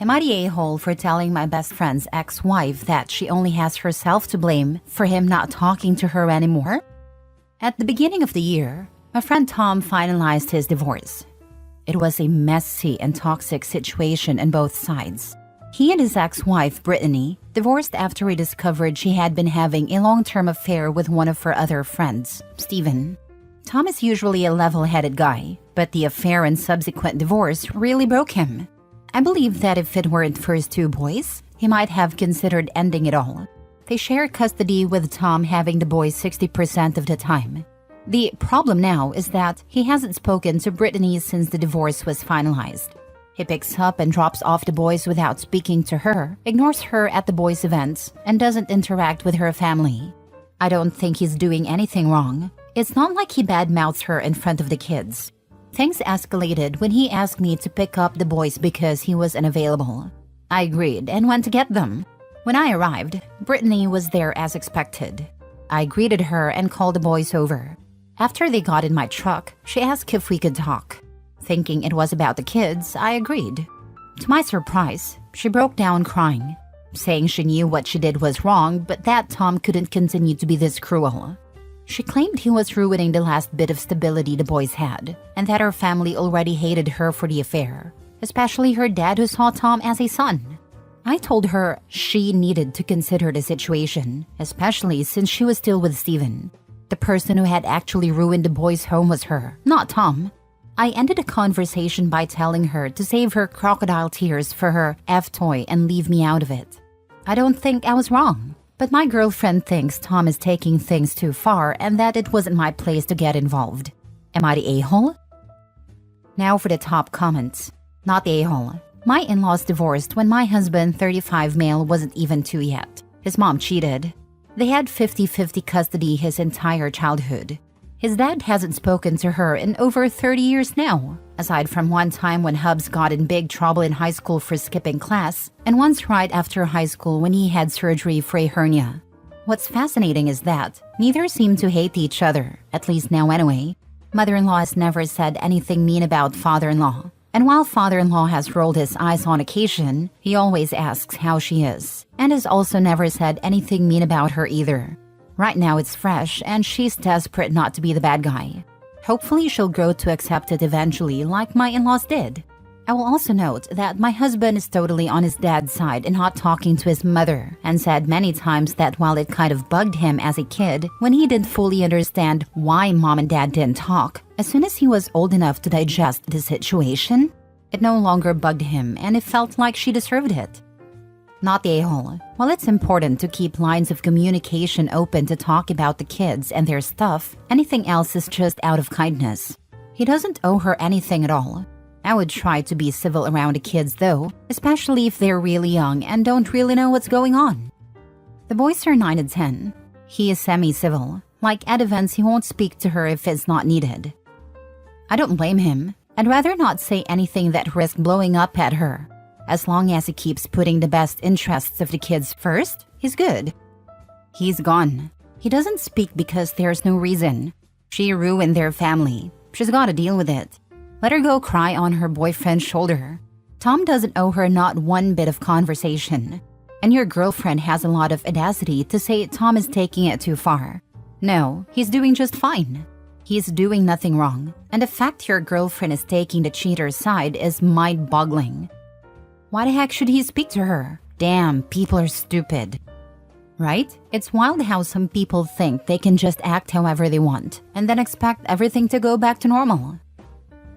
Am I the a-hole for telling my best friend's ex-wife that she only has herself to blame for him not talking to her anymore? At the beginning of the year, my friend Tom finalized his divorce. It was a messy and toxic situation on both sides. He and his ex-wife, Brittany, divorced after he discovered she had been having a long-term affair with one of her other friends, Steven. Tom is usually a level-headed guy, but the affair and subsequent divorce really broke him. I believe that if it weren't for his two boys, he might have considered ending it all. They share custody with Tom having the boys 60% of the time. The problem now is that he hasn't spoken to Brittany since the divorce was finalized. He picks up and drops off the boys without speaking to her, ignores her at the boys' events, and doesn't interact with her family. I don't think he's doing anything wrong. It's not like he badmouths her in front of the kids. Things escalated when he asked me to pick up the boys because he was unavailable. I agreed and went to get them. When I arrived, Brittany was there as expected. I greeted her and called the boys over. After they got in my truck, she asked if we could talk. Thinking it was about the kids, I agreed. To my surprise, she broke down crying, saying she knew what she did was wrong, but that Tom couldn't continue to be this cruel. She claimed he was ruining the last bit of stability the boys had, and that her family already hated her for the affair, especially her dad who saw Tom as a son. I told her she needed to consider the situation, especially since she was still with Steven. The person who had actually ruined the boys' home was her, not Tom. I ended the conversation by telling her to save her crocodile tears for her F-toy and leave me out of it. I don't think I was wrong. But my girlfriend thinks Tom is taking things too far and that it wasn't my place to get involved. Am I the a-hole? Now for the top comments. Not the a-hole. My in-laws divorced when my husband, 35 male, wasn't even 2 yet. His mom cheated. They had 50-50 custody his entire childhood. His dad hasn't spoken to her in over 30 years now, aside from one time when Hubs got in big trouble in high school for skipping class, and once right after high school when he had surgery for a hernia. What's fascinating is that neither seem to hate each other, at least now anyway. Mother-in-law has never said anything mean about father-in-law, and while father-in-law has rolled his eyes on occasion, he always asks how she is, and has also never said anything mean about her either. Right now it's fresh and she's desperate not to be the bad guy. Hopefully she'll grow to accept it eventually like my in-laws did. I will also note that my husband is totally on his dad's side and not talking to his mother, and said many times that while it kind of bugged him as a kid when he didn't fully understand why mom and dad didn't talk, as soon as he was old enough to digest the situation, it no longer bugged him and it felt like she deserved it. Not the a-hole. While it's important to keep lines of communication open to talk about the kids and their stuff, anything else is just out of kindness. He doesn't owe her anything at all. I would try to be civil around the kids though, especially if they're really young and don't really know what's going on. The boys are 9 and 10. He is semi-civil. Like at events, he won't speak to her if it's not needed. I don't blame him. I'd rather not say anything that risks blowing up at her. As long as he keeps putting the best interests of the kids first, he's good. He's gone. He doesn't speak because there's no reason. She ruined their family. She's gotta deal with it. Let her go cry on her boyfriend's shoulder. Tom doesn't owe her not one bit of conversation. And your girlfriend has a lot of audacity to say Tom is taking it too far. No, he's doing just fine. He's doing nothing wrong. And the fact your girlfriend is taking the cheater's side is mind-boggling. Why the heck should he speak to her? Damn, people are stupid. Right? It's wild how some people think they can just act however they want and then expect everything to go back to normal.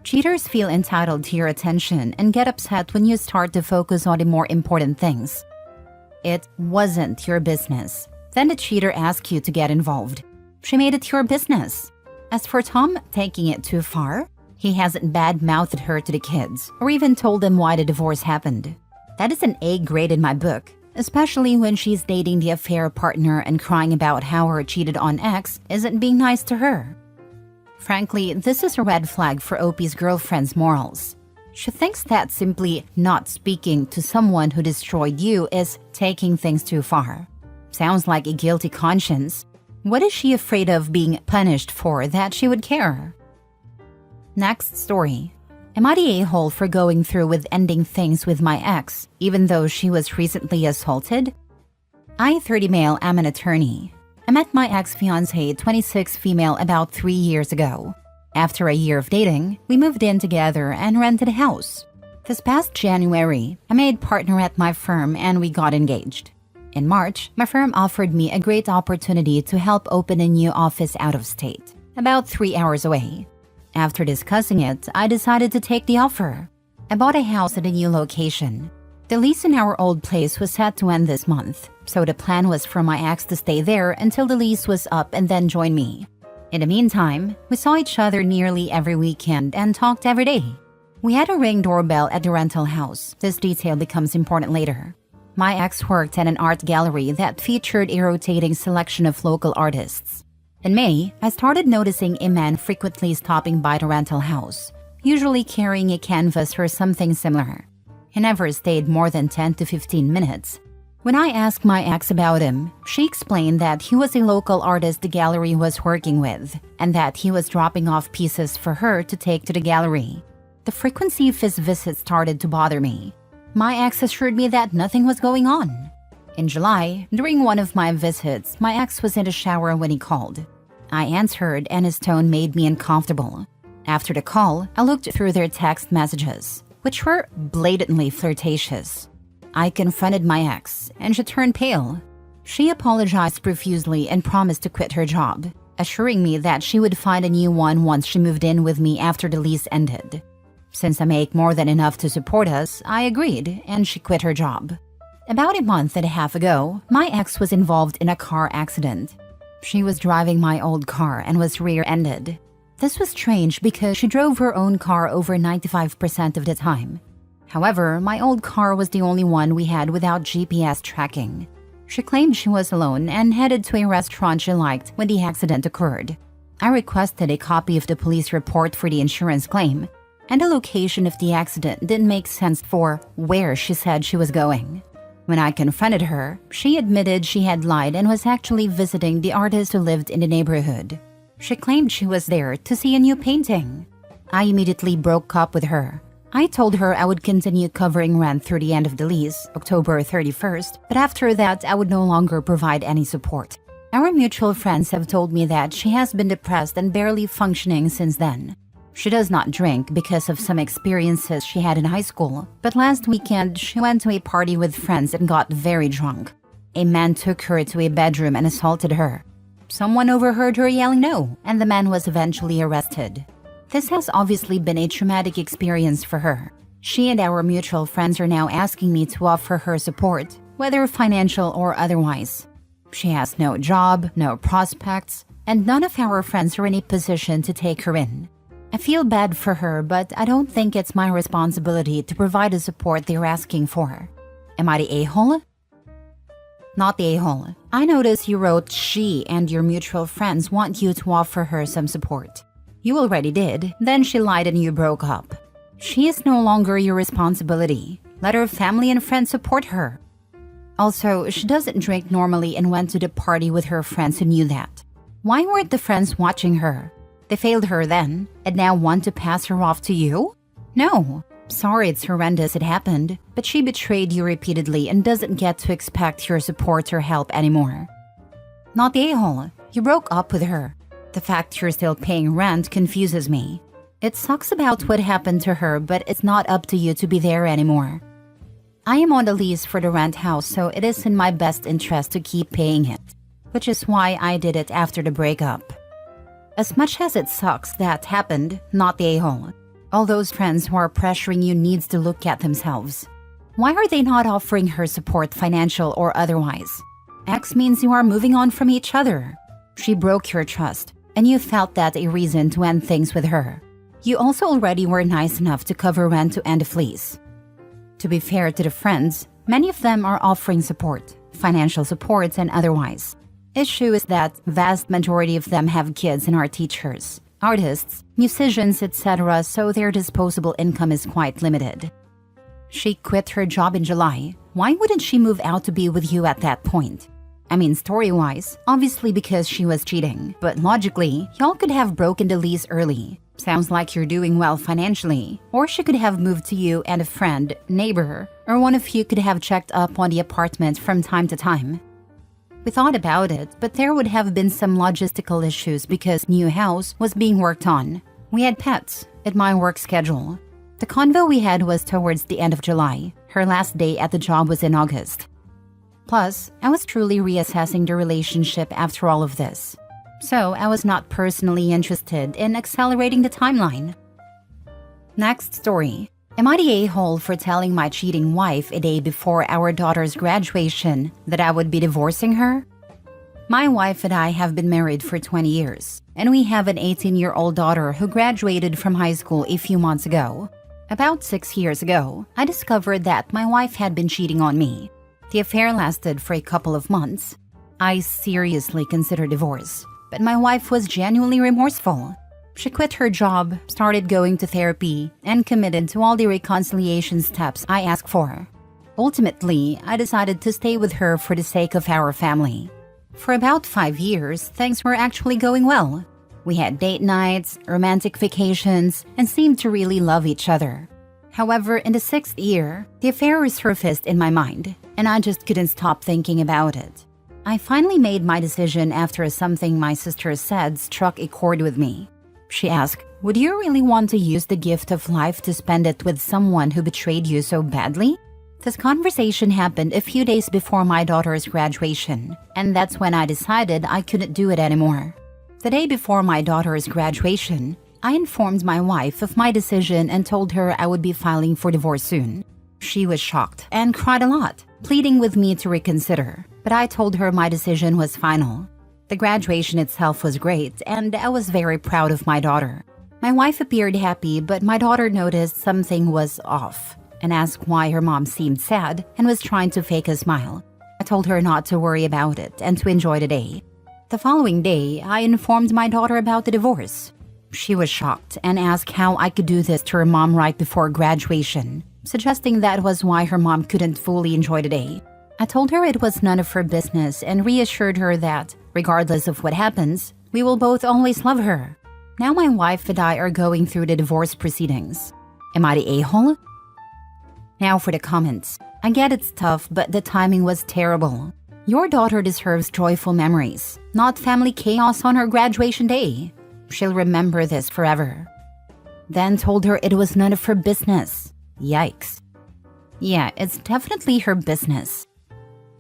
Cheaters feel entitled to your attention and get upset when you start to focus on the more important things. It wasn't your business. Then the cheater asked you to get involved. She made it your business. As for Tom taking it too far, he hasn't bad-mouthed her to the kids or even told them why the divorce happened. That is an A grade in my book, especially when she's dating the affair partner and crying about how her cheated on ex isn't being nice to her. Frankly, this is a red flag for OP's girlfriend's morals. She thinks that simply not speaking to someone who destroyed you is taking things too far. Sounds like a guilty conscience. What is she afraid of being punished for that she would care? Next story. Am I the a-hole for going through with ending things with my ex, even though she was recently assaulted? I, 30 male, am an attorney. I met my ex-fiancée, 26 female, about 3 years ago. After a year of dating, we moved in together and rented a house. This past January, I made partner at my firm and we got engaged. In March, my firm offered me a great opportunity to help open a new office out of state, about 3 hours away. After discussing it, I decided to take the offer. I bought a house at a new location. The lease in our old place was set to end this month, so the plan was for my ex to stay there until the lease was up and then join me. In the meantime, we saw each other nearly every weekend and talked every day. We had a Ring doorbell at the rental house. This detail becomes important later. My ex worked at an art gallery that featured a rotating selection of local artists. In May, I started noticing a man frequently stopping by the rental house, usually carrying a canvas or something similar. He never stayed more than 10 to 15 minutes. When I asked my ex about him, she explained that he was a local artist the gallery was working with, and that he was dropping off pieces for her to take to the gallery. The frequency of his visits started to bother me. My ex assured me that nothing was going on. In July, during one of my visits, my ex was in the shower when he called. I answered and his tone made me uncomfortable. After the call, I looked through their text messages, which were blatantly flirtatious. I confronted my ex, and she turned pale. She apologized profusely and promised to quit her job, assuring me that she would find a new one once she moved in with me after the lease ended. Since I make more than enough to support us, I agreed, and she quit her job. About a month and a half ago, my ex was involved in a car accident. She was driving my old car and was rear-ended. This was strange because she drove her own car over 95% of the time. However, my old car was the only one we had without GPS tracking. She claimed she was alone and headed to a restaurant she liked when the accident occurred. I requested a copy of the police report for the insurance claim, and the location of the accident didn't make sense for where she said she was going. When I confronted her, she admitted she had lied and was actually visiting the artist who lived in the neighborhood. She claimed she was there to see a new painting. I immediately broke up with her. I told her I would continue covering rent through the end of the lease, October 31st, but after that I would no longer provide any support. Our mutual friends have told me that she has been depressed and barely functioning since then. She does not drink because of some experiences she had in high school, but last weekend she went to a party with friends and got very drunk. A man took her to a bedroom and assaulted her. Someone overheard her yelling no, and the man was eventually arrested. This has obviously been a traumatic experience for her. She and our mutual friends are now asking me to offer her support, whether financial or otherwise. She has no job, no prospects, and none of our friends are in a position to take her in. I feel bad for her, but I don't think it's my responsibility to provide the support they're asking for. Am I the a-hole? Not the a-hole. I noticed you wrote she and your mutual friends want you to offer her some support. You already did, then she lied and you broke up. She is no longer your responsibility. Let her family and friends support her. Also, she doesn't drink normally and went to the party with her friends who knew that. Why weren't the friends watching her? They failed her then, and now want to pass her off to you? No. Sorry, it's horrendous it happened, but she betrayed you repeatedly and doesn't get to expect your support or help anymore. Not the a-hole. You broke up with her. The fact you're still paying rent confuses me. It sucks about what happened to her, but it's not up to you to be there anymore. I am on the lease for the rent house, so it is in my best interest to keep paying it, which is why I did it after the breakup. As much as it sucks that happened, not the a-hole. All those friends who are pressuring you needs to look at themselves. Why are they not offering her support, financial or otherwise? X means you are moving on from each other. She broke your trust, and you felt that a reason to end things with her. You also already were nice enough to cover rent to end a lease. To be fair to the friends, many of them are offering support, financial support and otherwise. Issue is that vast majority of them have kids and are teachers, artists, musicians, etc., so their disposable income is quite limited. She quit her job in July. Why wouldn't she move out to be with you at that point? I mean, story-wise, obviously because she was cheating, but logically, y'all could have broken the lease early. Sounds like you're doing well financially. Or she could have moved to you and a friend, neighbor, or one of you could have checked up on the apartment from time to time. We thought about it, but there would have been some logistical issues because new house was being worked on. We had pets at my work schedule. The convo we had was towards the end of July. Her last day at the job was in August. Plus, I was truly reassessing the relationship after all of this. So I was not personally interested in accelerating the timeline. Next story. Am I the a-hole for telling my cheating wife a day before our daughter's graduation that I would be divorcing her? My wife and I have been married for 20 years, and we have an 18-year-old daughter who graduated from high school a few months ago. About 6 years ago, I discovered that my wife had been cheating on me. The affair lasted for a couple of months. I seriously considered divorce, but my wife was genuinely remorseful. She quit her job, started going to therapy, and committed to all the reconciliation steps I asked for. Ultimately, I decided to stay with her for the sake of our family. For about 5 years, things were actually going well. We had date nights, romantic vacations, and seemed to really love each other. However, in the 6th year, the affair resurfaced in my mind, and I just couldn't stop thinking about it. I finally made my decision after something my sister said struck a chord with me. She asked, "Would you really want to use the gift of life to spend it with someone who betrayed you so badly?" This conversation happened a few days before my daughter's graduation, and that's when I decided I couldn't do it anymore. The day before my daughter's graduation, I informed my wife of my decision and told her I would be filing for divorce soon. She was shocked and cried a lot, pleading with me to reconsider, but I told her my decision was final. The graduation itself was great, and I was very proud of my daughter. My wife appeared happy, but my daughter noticed something was off and asked why her mom seemed sad and was trying to fake a smile. I told her not to worry about it and to enjoy the day. The following day, I informed my daughter about the divorce. She was shocked and asked how I could do this to her mom right before graduation, suggesting that was why her mom couldn't fully enjoy the day. I told her it was none of her business and reassured her that, regardless of what happens, we will both always love her. Now my wife and I are going through the divorce proceedings. Am I the a-hole? Now for the comments. I get it's tough, but the timing was terrible. Your daughter deserves joyful memories, not family chaos on her graduation day. She'll remember this forever. Then told her it was none of her business. Yikes. Yeah, it's definitely her business.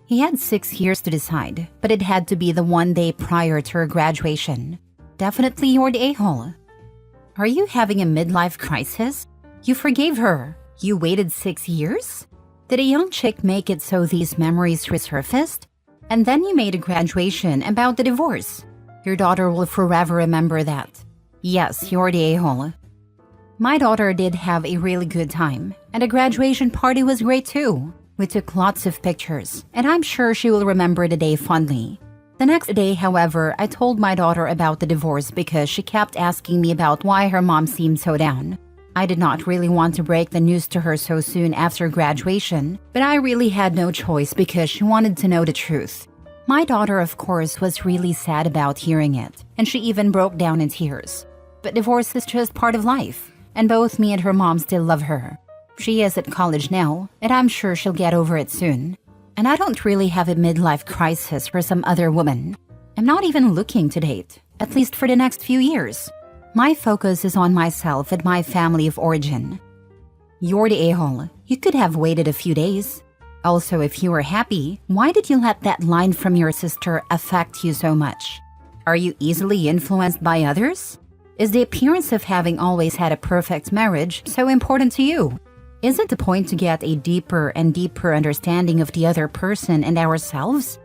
He had 6 years to decide, but it had to be the one day prior to her graduation. Definitely you're the a-hole. Are you having a midlife crisis? You forgave her. You waited 6 years? Did a young chick make it so these memories resurfaced? And then you made a graduation about the divorce. Your daughter will forever remember that. Yes, you're the a-hole. My daughter did have a really good time, and the graduation party was great too. We took lots of pictures, and I'm sure she will remember the day fondly. The next day, however, I told my daughter about the divorce because she kept asking me about why her mom seemed so down. I did not really want to break the news to her so soon after graduation, but I really had no choice because she wanted to know the truth. My daughter, of course, was really sad about hearing it, and she even broke down in tears. But divorce is just part of life, and both me and her mom still love her. She is at college now, and I'm sure she'll get over it soon. And I don't really have a midlife crisis for some other woman. I'm not even looking to date, at least for the next few years. My focus is on myself and my family of origin. You're the a-hole. You could have waited a few days. Also, if you were happy, why did you let that line from your sister affect you so much? Are you easily influenced by others? Is the appearance of having always had a perfect marriage so important to you? Isn't the point to get a deeper and deeper understanding of the other person and ourselves?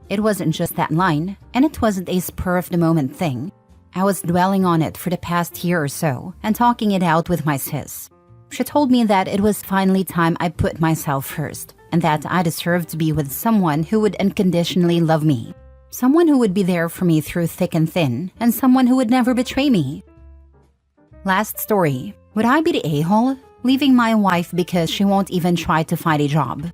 It wasn't just that line, and it wasn't a spur-of-the-moment thing. I was dwelling on it for the past year or so and talking it out with my sis. She told me that it was finally time I put myself first and that I deserved to be with someone who would unconditionally love me. Someone who would be there for me through thick and thin, and someone who would never betray me. Last story. Would I be the a-hole? Leaving my wife because she won't even try to find a job.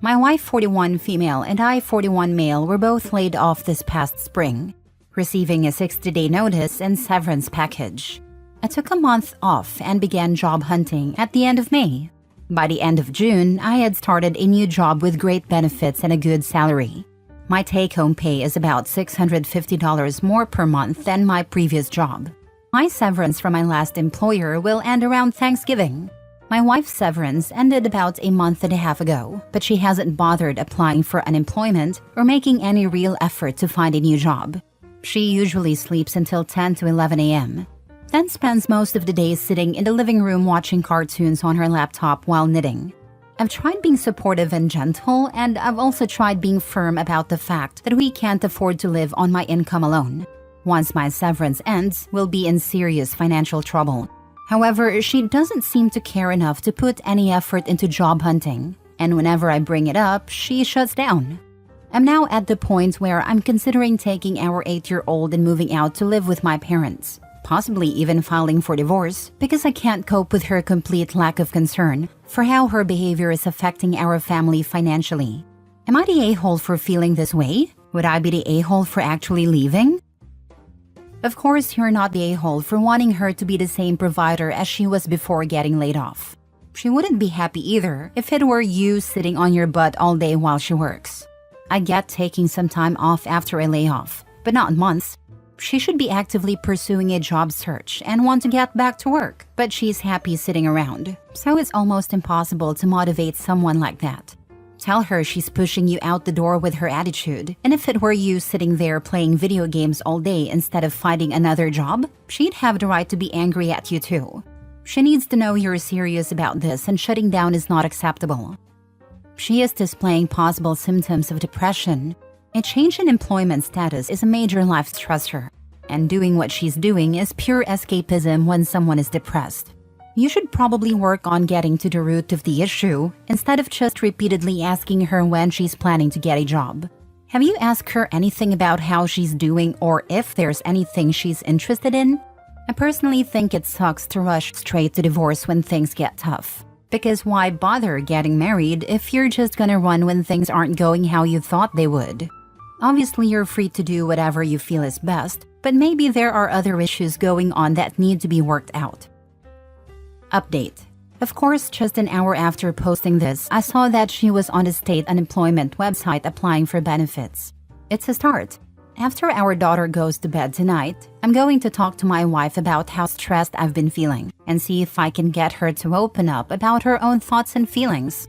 My wife, 41 female, and I, 41 male, were both laid off this past spring, receiving a 60-day notice and severance package. I took a month off and began job hunting at the end of May. By the end of June, I had started a new job with great benefits and a good salary. My take-home pay is about $650 more per month than my previous job. My severance from my last employer will end around Thanksgiving. My wife's severance ended about a month and a half ago, but she hasn't bothered applying for unemployment or making any real effort to find a new job. She usually sleeps until 10 to 11 a.m., then spends most of the day sitting in the living room watching cartoons on her laptop while knitting. I've tried being supportive and gentle, and I've also tried being firm about the fact that we can't afford to live on my income alone. Once my severance ends, we'll be in serious financial trouble. However, she doesn't seem to care enough to put any effort into job hunting, and whenever I bring it up, she shuts down. I'm now at the point where I'm considering taking our 8-year-old and moving out to live with my parents, possibly even filing for divorce because I can't cope with her complete lack of concern for how her behavior is affecting our family financially. Am I the a-hole for feeling this way? Would I be the a-hole for actually leaving? Of course, you're not the a-hole for wanting her to be the same provider as she was before getting laid off. She wouldn't be happy either if it were you sitting on your butt all day while she works. I get taking some time off after a layoff, but not months. She should be actively pursuing a job search and want to get back to work, but she's happy sitting around, so it's almost impossible to motivate someone like that. Tell her she's pushing you out the door with her attitude, and if it were you sitting there playing video games all day instead of finding another job, she'd have the right to be angry at you too. She needs to know you're serious about this and shutting down is not acceptable. She is displaying possible symptoms of depression. A change in employment status is a major life stressor, and doing what she's doing is pure escapism when someone is depressed. You should probably work on getting to the root of the issue instead of just repeatedly asking her when she's planning to get a job. Have you asked her anything about how she's doing or if there's anything she's interested in? I personally think it sucks to rush straight to divorce when things get tough. Because why bother getting married if you're just gonna run when things aren't going how you thought they would? Obviously, you're free to do whatever you feel is best, but maybe there are other issues going on that need to be worked out. Update. Of course, just an hour after posting this, I saw that she was on the state unemployment website applying for benefits. It's a start. After our daughter goes to bed tonight, I'm going to talk to my wife about how stressed I've been feeling and see if I can get her to open up about her own thoughts and feelings.